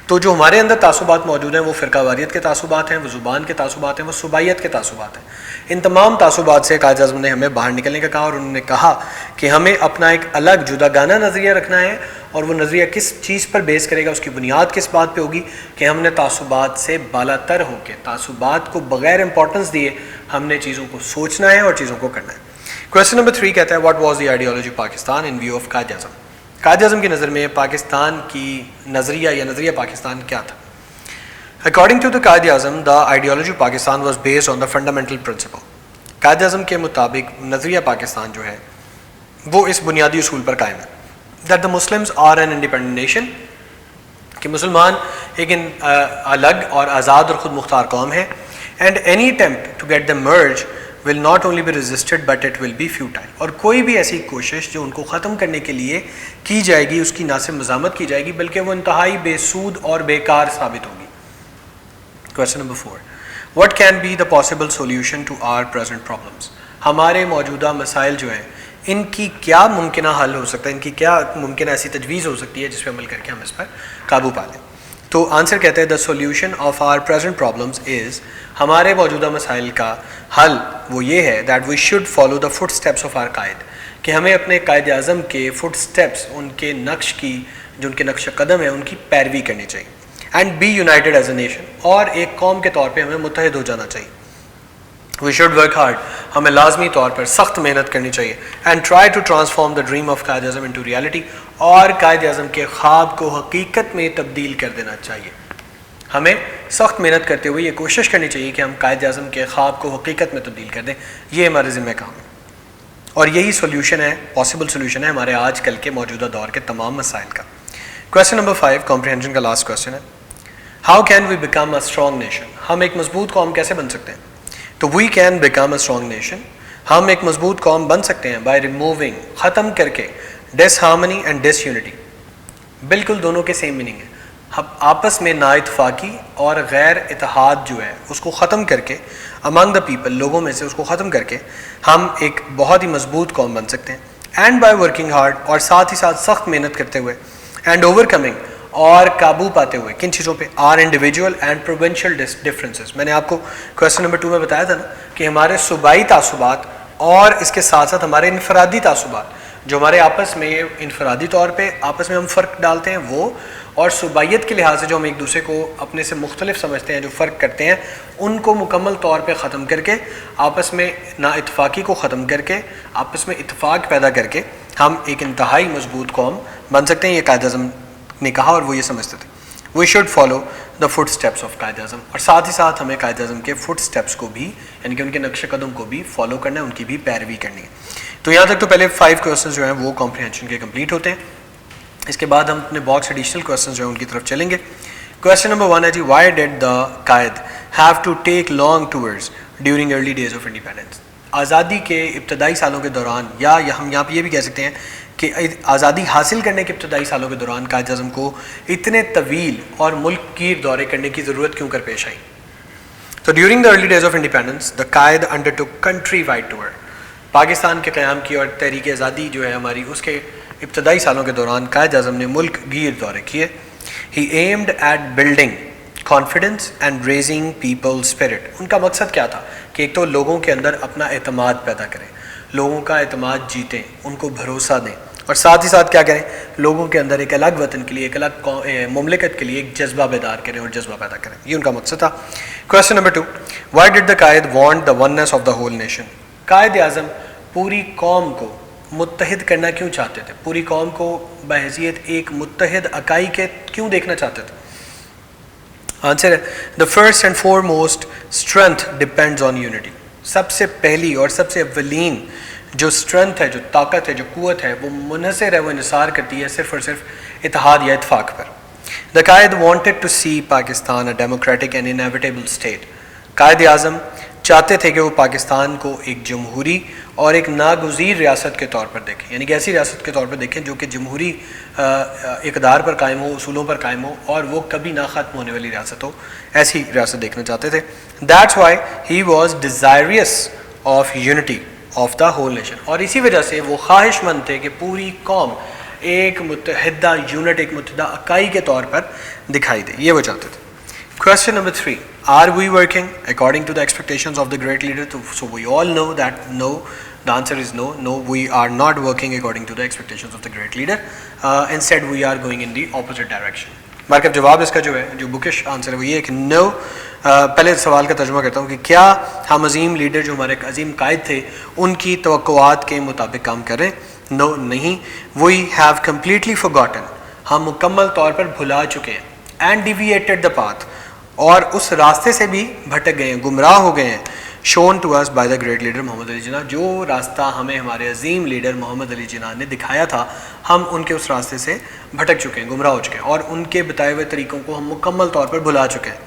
S1: تو جو ہمارے اندر تعصبات موجود ہیں وہ فرقہ واریت کے تعصبات ہیں, وہ زبان کے تعصبات ہیں, وہ صوبائیت کے تعصبات ہیں. ان تمام تعصبات سے قائد اعظم نے ہمیں باہر نکلنے کا کہا, اور انہوں نے کہا کہ ہمیں اپنا ایک الگ جداگانہ نظریہ رکھنا ہے, اور وہ نظریہ کس چیز پر بیس کرے گا, اس کی بنیاد کس بات پہ ہوگی کہ ہم نے تعصبات سے بالا تر ہو کے, تعصبات کو بغیر امپورٹنس دیے ہم نے چیزوں کو سوچنا ہے اور چیزوں کو کرنا ہے. Question number 3 کہتا ہے what was the ideology of Pakistan in view of Quaid Azam. Quaid Azam کی نظر میں پاکستان کی نظریہ یا نظریہ پاکستان کیا تھا؟ According to the Quaid Azam, the ideology of Pakistan was based on the fundamental principle. Quaid Azam کے مطابق نظریہ پاکستان جو ہے وہ اس بنیادی اصول پر قائم ہے that the Muslims are an independent nation, کہ مسلمان ایک الگ اور آزاد اور خود مختار قوم ہے, and any attempt to get them merged will not only be resisted but it will be futile. اور کوئی بھی ایسی کوشش جو ان کو ختم کرنے کے لیے کی جائے گی اس کی نہ صرف مزاحمت کی جائے گی بلکہ وہ انتہائی بے سود اور بیکار ثابت ہوگی. Question number 4. What can be the possible solution to our present problems? ہمارے موجودہ مسائل جو ہیں ان کی کیا ممکنہ حل ہو سکتا ہے, ان کی کیا ممکنہ ایسی تجویز ہو سکتی ہے جس پہ عمل کر کے ہم اس پر قابو پا لیں. تو آنسر کہتے ہیں the solution of our present problems is, ہمارے موجودہ مسائل کا حل وہ یہ ہے that we should follow the footsteps of our قائد, کہ ہمیں اپنے قائد اعظم کے فٹ سٹیپس, ان کے نقش کی جو ان کے نقش قدم ہے ان کی پیروی کرنی چاہیے, and be united as a nation, اور ایک قوم کے طور پہ ہمیں متحد ہو جانا چاہیے. We should work hard, ہمیں لازمی طور پر سخت محنت کرنی چاہیے, and try to transform the dream of Quaid Azam into reality, اور قائد اعظم کے خواب کو حقیقت میں تبدیل کر دینا چاہیے. ہمیں سخت محنت کرتے ہوئے یہ کوشش کرنی چاہیے کہ ہم قائد اعظم کے خواب کو حقیقت میں تبدیل کر دیں, یہ ہمارے ذمہ کام ہے. اور یہی سولوشن ہے, پاسبل سولوشن ہے ہمارے آج کل کے موجودہ دور کے تمام مسائل کا. Question number 5, comprehension کا last question ہے. How can we become a strong nation? ہم ایک مضبوط قوم کیسے بن سکتے ہیں؟ تو we can become a strong nation, ہم ایک مضبوط قوم بن سکتے ہیں by removing, ختم کر کے disharmony and disunity. بالکل دونوں کے سیم میننگ ہے. ہم آپس میں نا اتفاقی اور غیر اتحاد جو ہے اس کو ختم کر کے among the people, لوگوں میں سے اس کو ختم کر کے ہم ایک بہت ہی مضبوط قوم بن سکتے ہیں. and by working hard, اور ساتھ ہی ساتھ سخت محنت کرتے ہوئے, and overcoming, اور قابو پاتے ہوئے کن چیزوں پہ, our individual and provincial differences. میں نے آپ کو question number 2 میں بتایا تھا نا کہ ہمارے صوبائی تعصبات اور اس کے ساتھ ساتھ ہمارے انفرادی تعصبات جو ہمارے آپس میں انفرادی طور پہ آپس میں ہم فرق ڈالتے ہیں وہ, اور صوبائیت کے لحاظ سے جو ہم ایک دوسرے کو اپنے سے مختلف سمجھتے ہیں, جو فرق کرتے ہیں, ان کو مکمل طور پہ ختم کر کے آپس میں نا اتفاقی کو ختم کر کے آپس میں اتفاق پیدا کر کے ہم ایک انتہائی مضبوط قوم بن سکتے ہیں. یہ قائد اعظم نے کہا اور وہ یہ سمجھتے تھے. We should follow the footsteps of Quaid Azam, اور ساتھ ہی ساتھ ہمیں قائد اعظم کے فٹ سٹیپس کو بھی یعنی کہ ان کے نقش قدم کو بھی فالو کرنا ہے, ان کی بھی پیروی کرنی ہے. تو یہاں تک تو پہلے 5 کویسچنز جو ہیں وہ کمپریہنشن کے کمپلیٹ ہوتے ہیں. اس کے بعد ہم اپنے باکس ایڈیشنل کویسچنز جو ہیں ان کی طرف چلیں گے. کویسچن نمبر 1 ہے جی, why did the Quaid have to take long tours during early days of independence? آزادی کے ابتدائی سالوں کے دوران, یا ہم یہاں پہ یہ بھی کہہ سکتے ہیں کہ آزادی حاصل کرنے کے ابتدائی سالوں کے دوران قائد اعظم کو اتنے طویل اور ملک گیر دورے کرنے کی ضرورت کیوں کر پیش آئی؟ تو during the early days of independence the Quaid under ٹوک کنٹری وائڈ ٹور. پاکستان کے قیام کی اور تحریک آزادی جو ہے ہماری, اس کے ابتدائی سالوں کے دوران قائد اعظم نے ملک گیر دورے کیے. He aimed at building confidence and raising people spirit. ان کا مقصد کیا تھا کہ ایک تو لوگوں کے اندر اپنا اعتماد پیدا کریں, لوگوں کا اعتماد جیتیں, ان کو بھروسہ دیں, اور ساتھ ہی ساتھ کیا کریں, لوگوں کے اندر ایک الگ وطن کے لیے, ایک الگ مملکت کے لیے ایک جذبہ بیدار کریں اور جذبہ پیدا کریں. یہ ان کا مقصد تھا. Question number 2, why did the Quaid want the oneness of the whole nation? Quaid اعظم پوری قوم کو متحد کرنا کیوں چاہتے تھے؟ پوری قوم کو بحیثیت ایک متحد اکائی کے کیوں دیکھنا چاہتے تھے؟ آنسر ہے the first and foremost strength depends on unity. سب سے پہلی اور سب سے اولین جو اسٹرینتھ ہے, جو طاقت ہے, جو قوت ہے, وہ منحصر ہے, وہ انحصار کرتی ہے صرف اور صرف اتحاد یا اتفاق پر. The Quaid wanted to see Pakistan a democratic and inevitable state. Quaid Azam چاہتے تھے کہ وہ پاکستان کو ایک جمہوری اور ایک ناگزیر ریاست کے طور پر دیکھیں, یعنی کہ ایسی ریاست کے طور پر دیکھیں جو کہ جمہوری اقدار پر قائم ہو, اصولوں پر قائم ہو, اور وہ کبھی نہ ختم ہونے والی ریاست ہو. ایسی ریاست دیکھنا چاہتے تھے. That's why he was desirous of unity of the whole nation. اور اسی وجہ سے وہ خواہش مند تھے کہ پوری قوم ایک متحدہ یونٹ, ایک متحدہ اکائی کے طور پر دکھائی دے. یہ وہ چاہتے تھے. Question number 3, are we working according to the expectations of the great leader? So we all know that no, the answer is no. No, we are not working according to the expectations of the great leader. Instead we are going in the opposite direction. Mark جواب اس کا جو ہے جو بکش آنسر ہے وہ یہ ہے کہ نو. پہلے سوال کا ترجمہ کرتا ہوں کہ کیا ہم عظیم لیڈر جو ہمارے عظیم قائد تھے ان کی توقعات کے مطابق کام کریں؟ نو نہیں. وی ہیو کمپلیٹلی forgotten, ہم مکمل طور پر بھلا چکے ہیں. اینڈ ڈیویٹڈ دا پاتھ, اور اس راستے سے بھی بھٹک گئے ہیں, گمراہ ہو گئے ہیں. Shown to us by the great leader Muhammad Ali Jinnah, جو راستہ ہمیں ہمارے عظیم لیڈر محمد علی جناح نے دکھایا تھا ہم ان کے اس راستے سے بھٹک چکے ہیں, گمراہ ہو چکے ہیں, اور ان کے بتائے ہوئے طریقوں کو ہم مکمل طور پر بھلا چکے ہیں.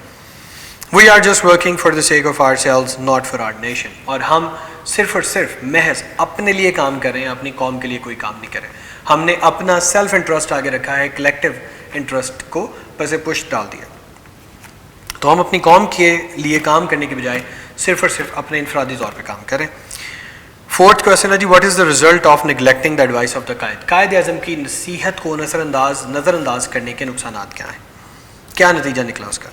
S1: We are just working for the sake of ourselves not for our nation, اور ہم صرف اور صرف محض اپنے لیے کام کر رہے ہیں, اپنی قوم کے لیے کوئی کام نہیں کر رہے. ہم نے اپنا سیلف انٹرسٹ آگے رکھا ہے, کلیکٹیو انٹرسٹ کو پس پشت ڈال دیا. تو ہم اپنی قوم کے لیے کام کرنے کے بجائے صرف اور صرف اپنے انفرادی طور پہ کام کریں. فورتھ کویشچن ہے جی, what is the result of neglecting the advice of the Quaid? Quaid اعظم کی نصیحت کو نظر انداز کرنے کے نقصانات کیا ہیں, کیا نتیجہ نکلا اس کا؟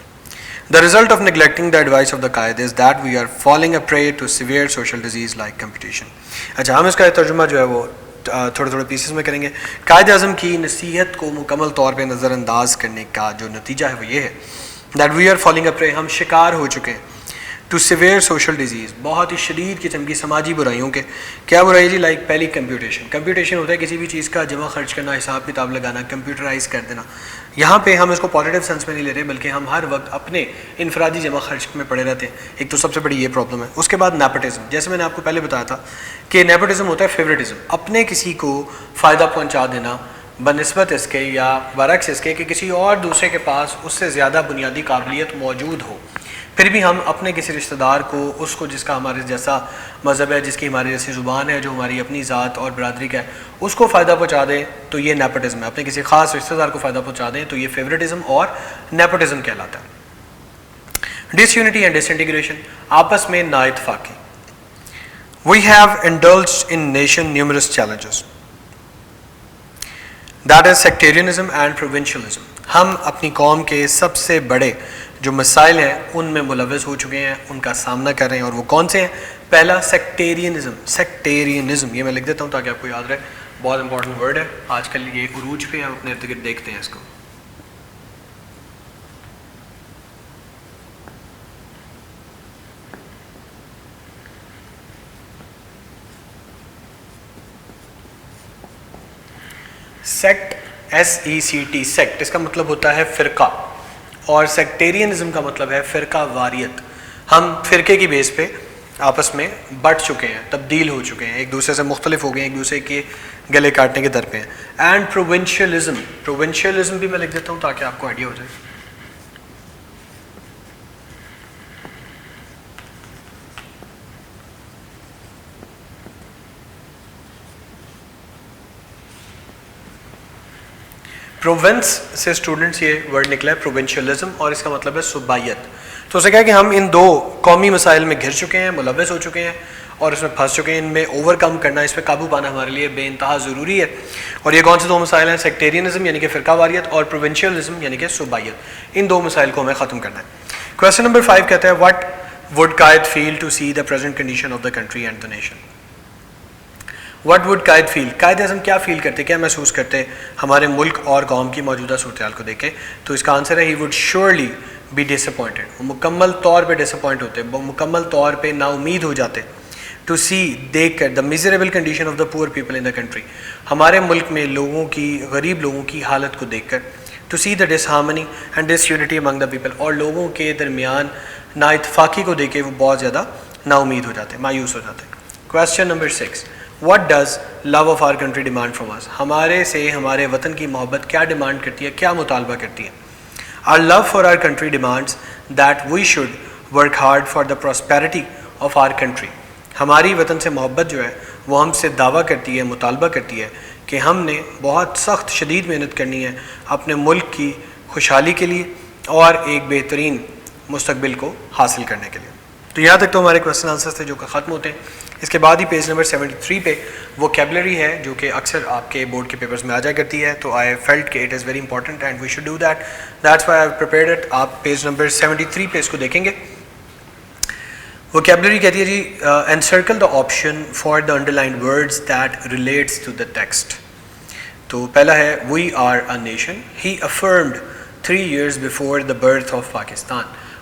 S1: The result of neglecting the advice of the Quaid is that we are falling a prey to severe social disease like competition. اچھا, ہم اس کا ترجمہ جو ہے وہ تھوڑے تھوڑے پیسز میں کریں گے. قائد اعظم کی نصیحت کو مکمل طور پہ نظر انداز کرنے کا جو نتیجہ ہے وہ یہ ہے that we are falling a prey, ہم شکار ہو چکے ہیں to severe social disease, بہت ہی شدید قسم کی سماجی برائیوں کے. کیا برائی جی؟ لائک پہلی کمپیوٹیشن. کمپیوٹیشن ہوتا ہے کسی بھی چیز کا جمع خرچ کرنا, حساب کتاب لگانا, کمپیوٹرائز کر دینا. یہاں پہ ہم اس کو پازیٹیو سینس میں نہیں لے رہے, بلکہ ہم ہر وقت اپنے انفرادی جمع خرچ میں پڑے رہتے ہیں. ایک تو سب سے بڑی یہ پرابلم ہے. اس کے بعد نیپوٹزم, جیسے میں نے آپ کو پہلے بتایا تھا کہ نیپوٹزم ہوتا ہے فیوریٹزم, اپنے کسی کو فائدہ پہنچا دینا بنسبت اس کے یا برعکس اس کے کہ کسی اور دوسرے کے پاس اس سے زیادہ بنیادی قابلیت موجود ہو, پھر بھی ہم اپنے کسی رشتہ دار کو, اس کو جس کا ہمارے جیسا مذہب ہے, جس کی ہماری جیسی زبان ہے, جو ہماری اپنی ذات اور برادری کا ہے, اس کو فائدہ پہنچا دیں تو یہ نیپوٹزم ہے. اپنے کسی خاص رشتہ دار کو فائدہ پہنچا دیں تو یہ فیوریٹزم اور نیپوٹزم کہلاتا ہے. Disunity and disintegration, آپس میں نا اتفاقی. We have indulged in nation numerous challenges, that is sectarianism and provincialism. ہم اپنی قوم کے سب سے بڑے جو مسائل ہیں ان میں ملوث ہو چکے ہیں, ان کا سامنا کر رہے ہیں, اور وہ کون سے ہیں؟ پہلا سیکٹیرینزم. سیکٹیرینزم یہ میں لکھ دیتا ہوں تاکہ آپ کو یاد رہے, بہت امپورٹنٹ ورڈ ہے, آج کل یہ عروج پہ ہم اپنے ارد گرد دیکھتے ہیں اس کو. سیکٹ, SECT, سیکٹ, اس کا مطلب ہوتا ہے فرقہ, اور سیکٹیرینزم کا مطلب ہے فرقہ واریت. ہم فرقے کی بیس پہ آپس میں بٹ چکے ہیں, تبدیل ہو چکے ہیں, ایک دوسرے سے مختلف ہو گئے ہیں, ایک دوسرے کے گلے کاٹنے کے در پہ ہیں. اینڈ پروونشلزم, پروونشلزم بھی میں لکھ دیتا ہوں تاکہ آپ کو آئیڈیا ہو جائے. پروونس سے اسٹوڈنٹس یہ ورڈ نکلا ہے پروونشلزم, اور اس کا مطلب ہے صوبائیت. تو اسے کہا کہ ہم ان دو قومی مسائل میں گھر چکے ہیں, ملوث ہو چکے ہیں, اور اس میں پھنس چکے ہیں. ان میں اوور کم کرنا, اس پہ قابو پانا ہمارے لیے بے انتہا ضروری ہے. اور یہ کون سے دو مسائل ہیں؟ سیکٹیرینزم یعنی کہ فرقہ واریت, اور پروونشلزم یعنی کہ صوبائیت. ان دو مسائل کو ہمیں ختم کرنا ہے. کویشچن نمبر 5 کہتا ہے what would Quaid feel to see the present condition of the country and the nation. What would Quaid feel, Quaid Azam کیا فیل کرتے, کیا محسوس کرتے ہمارے ملک اور قوم کی موجودہ صورتحال کو دیکھ کے؟ تو اس کا آنسر ہے he would surely be disappointed. وہ مکمل طور پہ ڈس اپوائنٹ ہوتے, مکمل طور پہ نا امید ہو جاتے. ٹو سی, دیکھ کر, the miserable condition of the poor people in the country, ہمارے ملک میں لوگوں کی, غریب لوگوں کی حالت کو دیکھ کر. To see the disharmony and disunity among the people, اور لوگوں کے درمیان نا اتفاقی کو دیکھ کے وہ بہت زیادہ نا امید ہو جاتے, مایوس ہو جاتے. Question number 6, what does love of our country demand from us, ہمارے سے ہمارے وطن کی محبت کیا ڈیمانڈ کرتی ہے, کیا مطالبہ کرتی ہے؟ Our love for our country demands that we should work hard for the prosperity of our country. ہماری وطن سے محبت جو ہے وہ ہم سے دعویٰ کرتی ہے, مطالبہ کرتی ہے کہ ہم نے بہت سخت شدید محنت کرنی ہے اپنے ملک کی خوشحالی کے لیے اور ایک بہترین مستقبل کو حاصل کرنے کے لیے. تو یہاں تک تو ہمارے کویشچن آنسرز تھے جو کہ ختم ہوتے ہیں. اس کے بعد ہی پیج نمبر 73 پہ ووکیبلری ہے جو کہ اکثر آپ کے بورڈ کے پیپرز میں آ جایا کرتی ہے. تو آئی فیلٹ کہ it is very important and we should do that, that's why I have prepared it. آپ پیج نمبر 73 پہ اس کو دیکھیں گے. ووکیبلری کہتی ہے جی encircle the option for the underlined words that relates to the text. تو پہلا ہے we are a nation, he affirmed 3 years before the birth of Pakistan.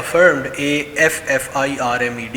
S1: affirmed, AFFIRMED,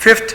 S1: 5th,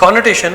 S1: Connotation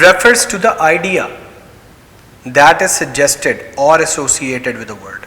S1: refers to the idea that is suggested or associated with the word.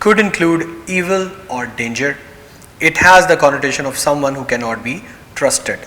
S1: could include evil or danger. It has the connotation of someone who cannot be trusted.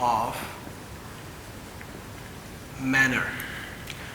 S1: of manner.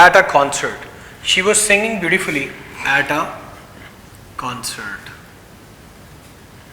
S1: At a concert. She was singing beautifully at a concert.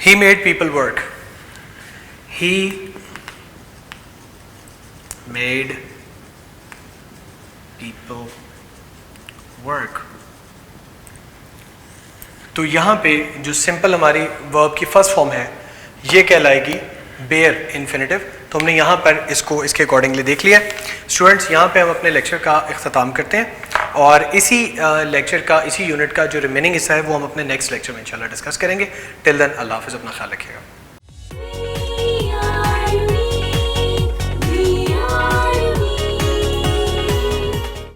S1: He made people work. He made people work. تو یہاں پہ جو سمپل ہماری ورب کی فرسٹ فارم ہے یہ کہلائے گی بیئر انفینیٹیو. تو ہم نے یہاں پر اس کو اس کے اکارڈنگلی دیکھ لیا. اسٹوڈنٹس یہاں پہ ہم اپنے لیکچر کا اختتام کرتے ہیں اور اسی لیکچر کا اسی یونٹ کا جو ریمیننگ حصہ ہے وہ ہم اپنے نیکسٹ لیکچر میں انشاءاللہ ڈسکس کریں گے. ٹل دین اللہ حافظ, اپنا خیال رکھیے گا.